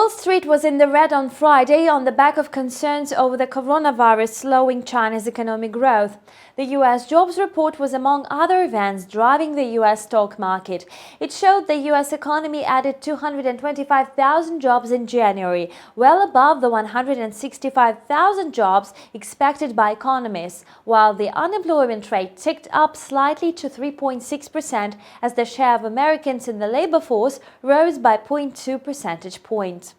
Wall Street was in the red on Friday on the back of concerns over the coronavirus slowing China's economic growth. The U.S. jobs report was among other events driving the U.S. stock market. It showed the U.S. economy added 225,000 jobs in January, well above the 165,000 jobs expected by economists, while the unemployment rate ticked up slightly to 3.6% as the share of Americans in the labor force rose by 0.2 percentage points.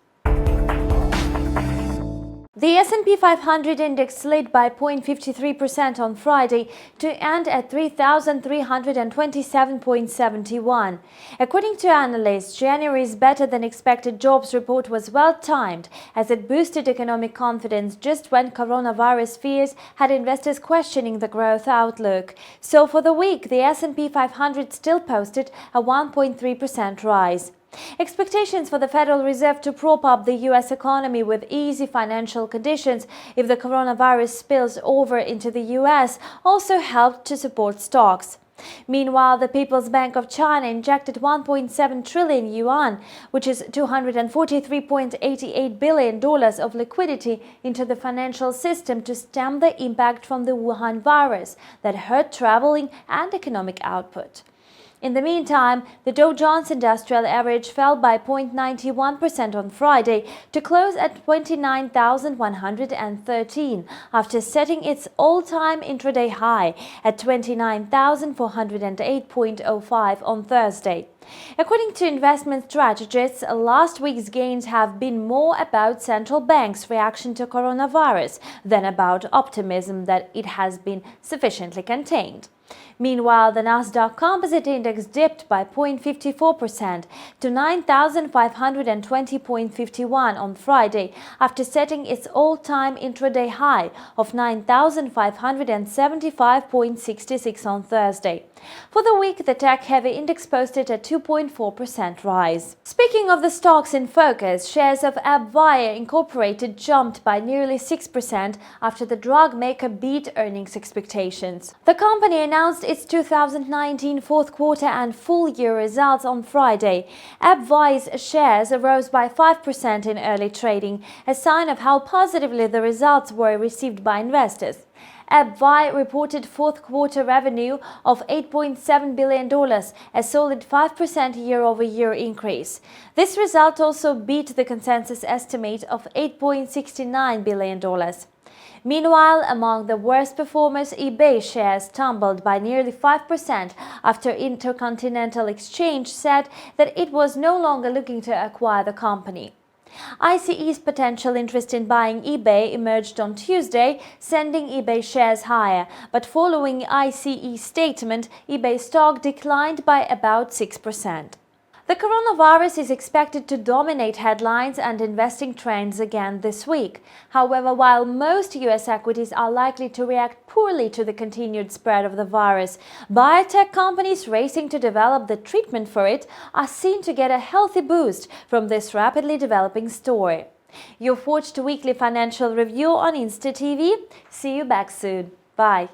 The S&P 500 index slid by 0.53% on Friday to end at 3,327.71. According to analysts, January's better-than-expected jobs report was well-timed as it boosted economic confidence just when coronavirus fears had investors questioning the growth outlook. So for the week, the S&P 500 still posted a 1.3% rise. Expectations for the Federal Reserve to prop up the U.S. economy with easy financial conditions if the coronavirus spills over into the U.S. also helped to support stocks. Meanwhile, the People's Bank of China injected 1.7 trillion yuan, which is $243.88 billion of liquidity into the financial system to stem the impact from the Wuhan virus that hurt traveling and economic output. In the meantime, the Dow Jones Industrial Average fell by 0.91% on Friday to close at 29,113 after setting its all-time intraday high at 29,408.05 on Thursday. According to investment strategists, last week's gains have been more about central banks' reaction to coronavirus than about optimism that it has been sufficiently contained. Meanwhile, the Nasdaq Composite Index dipped by 0.54% to 9,520.51 on Friday after setting its all-time intraday high of 9,575.66 on Thursday. For the week, the tech-heavy index posted a 2.4% rise. Speaking of the stocks in focus, shares of AbbVie Incorporated jumped by nearly 6% after the drug maker beat earnings expectations. The company announced its 2019 fourth quarter and full year results on Friday. AbbVie's shares rose by 5% in early trading, a sign of how positively the results were received by investors. AbbVie reported fourth quarter revenue of $8.7 billion, a solid 5% year-over-year increase. This result also beat the consensus estimate of $8.69 billion. Meanwhile, among the worst performers, eBay shares tumbled by nearly 5% after Intercontinental Exchange said that it was no longer looking to acquire the company. ICE's potential interest in buying eBay emerged on Tuesday, sending eBay shares higher, but following ICE's statement, eBay stock declined by about 6%. The coronavirus is expected to dominate headlines and investing trends again this week. However, while most U.S. equities are likely to react poorly to the continued spread of the virus, biotech companies racing to develop the treatment for it are seen to get a healthy boost from this rapidly developing story. You've watched a weekly financial review on InstaTV. See you back soon. Bye.